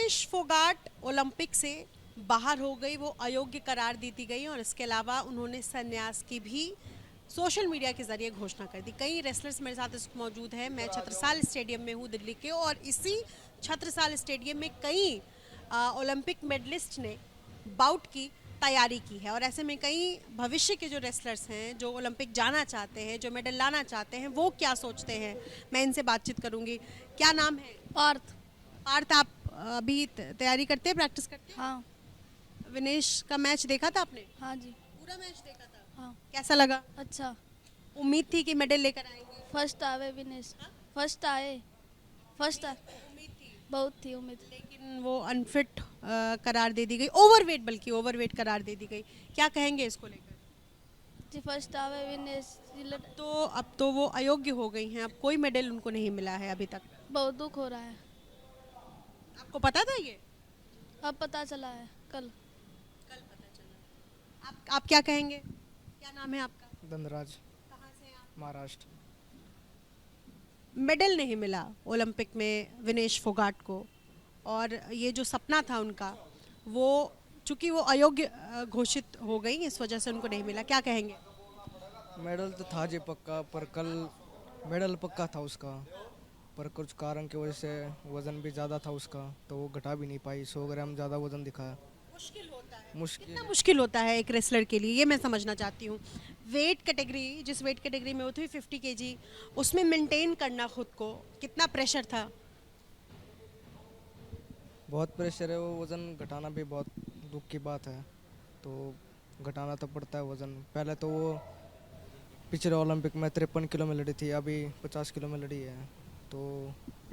Vinesh Phogat Olympic से बाहर हो गई, वो अयोग्य करार दी थी गई और इसके अलावा उन्होंने संन्यास की भी सोशल मीडिया के जरिए घोषणा कर दी। कई रेसलर्स मेरे साथ इस मौजूद हैं। मैं छत्रसाल स्टेडियम में हूँ दिल्ली के, और इसी छत्रसाल स्टेडियम में कई ओलंपिक मेडलिस्ट ने बाउट की तैयारी की है, और ऐसे में कई भविष्य के जो रेसलर्स हैं, जो ओलंपिक जाना चाहते हैं, जो मेडल लाना चाहते हैं, वो क्या सोचते हैं, मैं इनसे बातचीत करूंगी। क्या नाम है? पार्थ। पार्थ, आप अभी तैयारी करते हैं, प्रैक्टिस करते हैं? हाँ। विनेश का मैच देखा था आपने? हाँ जी। पूरा मैच देखा था? हाँ। कैसा लगा? अच्छा। उम्मीद थी कि मेडल लेकर आएंगे? फर्स्ट आवे विनेश। फर्स्ट आए। फर्स्ट आए। उम्मीद थी, बहुत थी उम्मीद। लेकिन वो अनफिट करार दे दी गई, ओवरवेट, बल्कि ओवरवेट करार दे दी गई। क्या कहेंगे इसको लेकर? जी फर्स्ट आवे विनेश। तो अब तो वो अयोग्य हो गई हैं, अब कोई मेडल उनको नहीं मिला है अभी तक। बहुत दुख हो रहा है। आपको पता था ये? अब पता चला है कल। कल पता चला। आप क्या कहेंगे? क्या नाम है आपका? धनराज, कहाँ से हैं आप? महाराष्ट्र। मेडल नहीं मिला ओलंपिक में विनेश फोगाट को, और ये जो सपना था उनका, वो चूंकि वो अयोग्य घोषित हो गई, इस वजह से उनको नहीं मिला। क्या कहेंगे? मेडल तो था जी पक्का, पर कल मेडल पक्का था उसका, पर कुछ कारण की वजह से वज़न भी ज़्यादा था उसका, तो वो घटा भी नहीं पाई। 100 ग्राम ज़्यादा वज़न दिखाया। मुश्किल होता है। मुश्किल। कितना मुश्किल होता है एक रेसलर के लिए, ये मैं समझना चाहती हूँ। वेट कैटेगरी, जिस वेट कैटेगरी में वो थी 50 केजी, उसमें मेंटेन करना खुद को, कितना प्रेशर था? बहुत प्रेशर है, वो वज़न घटाना भी बहुत दुख की बात है, तो घटाना तो पड़ता है वज़न। पहले तो वो पिछले ओलंपिक में 53 किलो में लड़ी थी, अभी 50 किलो में लड़ी है, तो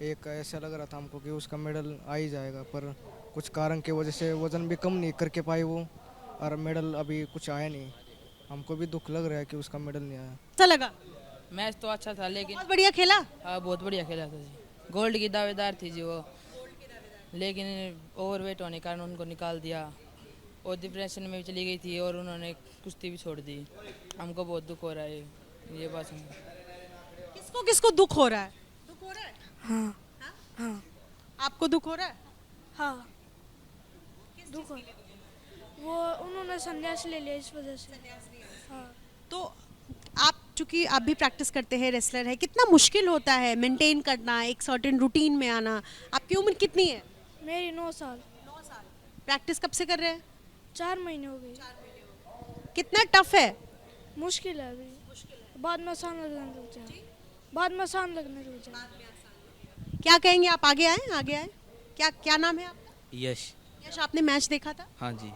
एक ऐसा लग रहा था हमको कि उसका मेडल आ ही जाएगा, पर कुछ कारण की वजह से वज़न भी कम नहीं करके पाई वो, और मेडल अभी कुछ आया नहीं। हमको भी दुख लग रहा है कि उसका मेडल नहीं आया। अच्छा लगा? मैच तो अच्छा था लेकिन बहुत बढ़िया खेला। हाँ बहुत बढ़िया खेला था जी। गोल्ड की दावेदार थी जी वो, लेकिन ओवरवेट होने के कारण उनको निकाल दिया, और डिप्रेशन में भी चली गई थी और उन्होंने कुश्ती भी छोड़ दी। हमको बहुत दुख हो रहा है ये बात सुन। किसको किसको दुख हो रहा है? दुख हो रहा है? हाँ। हाँ? हाँ। आपको दुख हो रहा है? हाँ। दुख हो। वो उन्होंने संन्यास ले लिया इस वजह से। हाँ। तो आप चूंकि आप भी प्रैक्टिस करते हैं, रेसलर है, कितना मुश्किल होता है मेंटेन करना, एक सर्टेन रूटीन में आना? आपकी उम्र कितनी है? मेरी 9 साल। 9 साल। प्रैक्टिस कब से कर रहे हैं? 4 महीने हो गए। कितना टफ है? मुश्किल है अभी। बाद में आसान लगने लग जाए। बाद में आसान लगने लग जाए। क्या कहेंगे आप? आगे आए, आगे आए। क्या क्या नाम है आपका? यश। यश, आपने मैच देखा था? हाँ जी।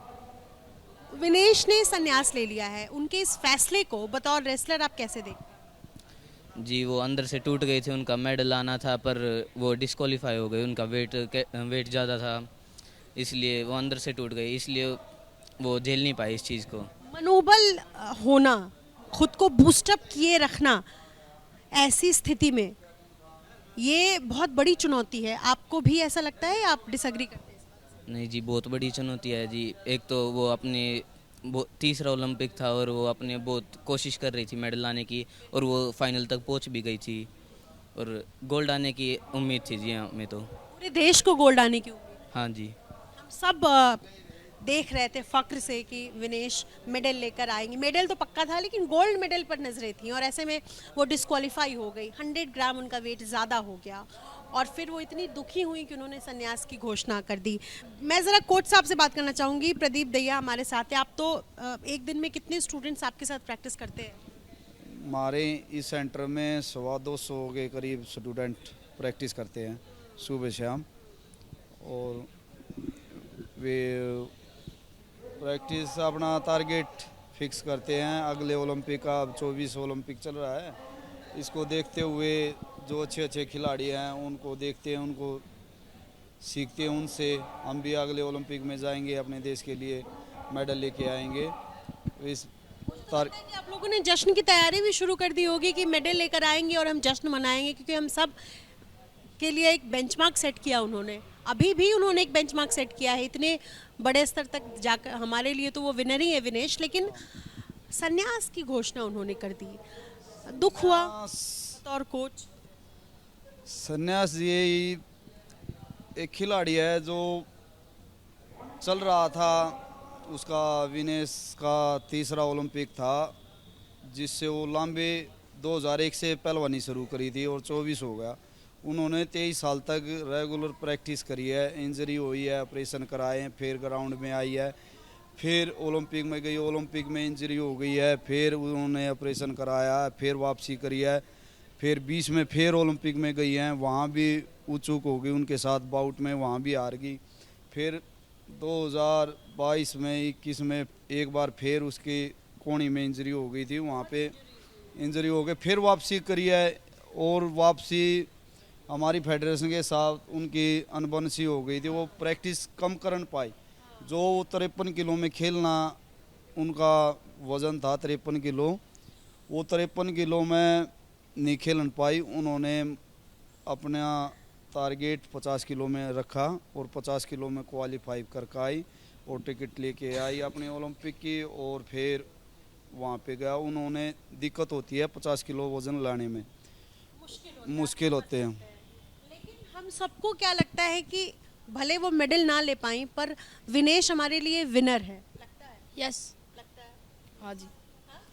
विनेश ने संन्यास ले लिया है, उनके इस फैसले को बतौर रेसलर आप कैसे देखते? जी वो अंदर से टूट गए थे, उनका मेडल आना था पर वो डिस्क्वालीफाई हो गए, उनका वेट ज़्यादा था, इसलिए वो अंदर से टूट गए, इसलिए वो झेल नहीं पाए इस चीज़ को। मनोबल होना, खुद को बूस्टअप किए रखना ऐसी स्थिति में, ये बहुत बड़ी चुनौती है। आपको भी ऐसा लगता है, आप डिसएग्री करते हैं? नहीं जी, बहुत बड़ी चुनौती है जी। एक तो वो अपने तीसरा ओलंपिक था और वो अपने बहुत कोशिश कर रही थी मेडल लाने की, और वो फाइनल तक पहुंच भी गई थी, और गोल्ड आने की उम्मीद थी जी हमें तो। पूरे देश को गोल्ड आने की उम्मीद। हाँ जी। हम सब देख रहे थे फक्र से कि विनेश मेडल लेकर आएंगी। मेडल तो पक्का था, लेकिन गोल्ड मेडल पर नजरें थी, और ऐसे में वो डिस्क्वालीफाई हो गई। 100 ग्राम उनका वेट ज़्यादा हो गया, और फिर वो इतनी दुखी हुई कि उन्होंने संन्यास की घोषणा कर दी। मैं ज़रा कोच साहब से बात करना चाहूँगी। प्रदीप दैया हमारे साथ है। आप तो एक दिन में कितने स्टूडेंट्स आपके साथ प्रैक्टिस करते हैं? हमारे इस सेंटर में 125 के करीब स्टूडेंट प्रैक्टिस करते हैं सुबह शाम, और वे प्रैक्टिस अपना टारगेट फिक्स करते हैं। अगले ओलंपिक का 24 ओलंपिक चल रहा है, इसको देखते हुए जो अच्छे अच्छे खिलाड़ी हैं उनको देखते हैं, उनको सीखते हैं उनसे। हम भी अगले ओलंपिक में जाएंगे, अपने देश के लिए मेडल लेके आएंगे। इस आप लोगों ने जश्न की तैयारी भी शुरू कर दी होगी कि मेडल लेकर आएंगे और हम जश्न मनाएंगे, क्योंकि हम सब के लिए एक बेंचमार्क सेट किया उन्होंने। अभी भी उन्होंने एक बेंचमार्क सेट किया है, इतने बड़े स्तर तक जाकर। हमारे लिए तो वो विनर ही है विनेश, लेकिन संन्यास की घोषणा उन्होंने कर दी। दुख हुआ और कोच? संन्यास ये एक खिलाड़ी है जो चल रहा था, उसका विनेश का तीसरा ओलंपिक था, जिससे वो लंबे 2001 से पहलवानी शुरू करी थी और 24 हो गया। उन्होंने 23 साल तक रेगुलर प्रैक्टिस करी है, इंजरी हुई है, ऑपरेशन कराए हैं, फिर ग्राउंड में आई है, फिर ओलंपिक में गई, ओलंपिक में इंजरी हो गई है, फिर उन्होंने ऑपरेशन कराया है, फिर वापसी करी है, फिर 20 में फिर ओलंपिक में गई हैं, वहाँ भी चूक हो गई उनके साथ बाउट में, वहाँ भी हार गई। फिर 2022 में 21 में एक बार फिर उसकी कोहनी में इंजरी हो गई थी, वहाँ पे इंजरी हो गई, फिर वापसी करी है। और वापसी हमारी फेडरेशन के साथ उनकी अनबन सी हो गई थी, वो प्रैक्टिस कम कर पाई। जो 53 किलो में खेलना उनका वज़न था 53 किलो, वो 53 किलो में नहीं खेल पाई। उन्होंने अपना टारगेट 50 किलो में रखा और 50 किलो में क्वालिफाई करके आई और टिकट लेके आई अपने ओलंपिक की, और फिर वहाँ पे गया। उन्होंने दिक्कत होती है 50 किलो वज़न लाने में, मुश्किल होते हैं। लेकिन हम सबको क्या लगता है कि भले वो मेडल ना ले पाई, पर विनेश हमारे लिए विनर है, लगता है? यस। लगता है? हाँ जी।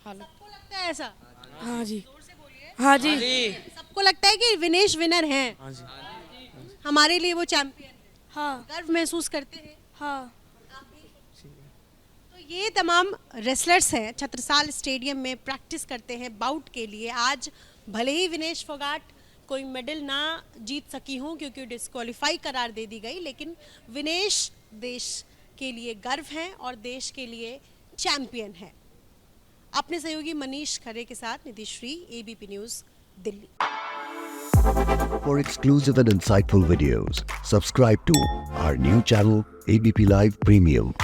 हाँ, सबको लगता है ऐसा? हाँ जी। जोर से बोलिए। हाँ जी। सबको लगता है कि विनेश विनर हैं? हाँ जी। हमारे लिए वो चैंपियन है, हाँ। गर्व महसूस करते हैं। हाँ। तो ये तमाम रेसलर्स हैं, छत्रसाल स्टेडियम में प्रैक्टिस करते हैं बाउट के लिए। आज भले ही विनेश फोगाट कोई मेडल ना जीत सकी हूँ क्योंकि डिस्क्वालीफाई करार दे दी गई, लेकिन विनेश देश के लिए गर्व हैं और देश के लिए चैंपियन है। अपने सहयोगी मनीष खरे के साथ Nidhi Shri, ABP News, Delhi. For exclusive and insightful videos, subscribe to our new channel ABP Live Premium.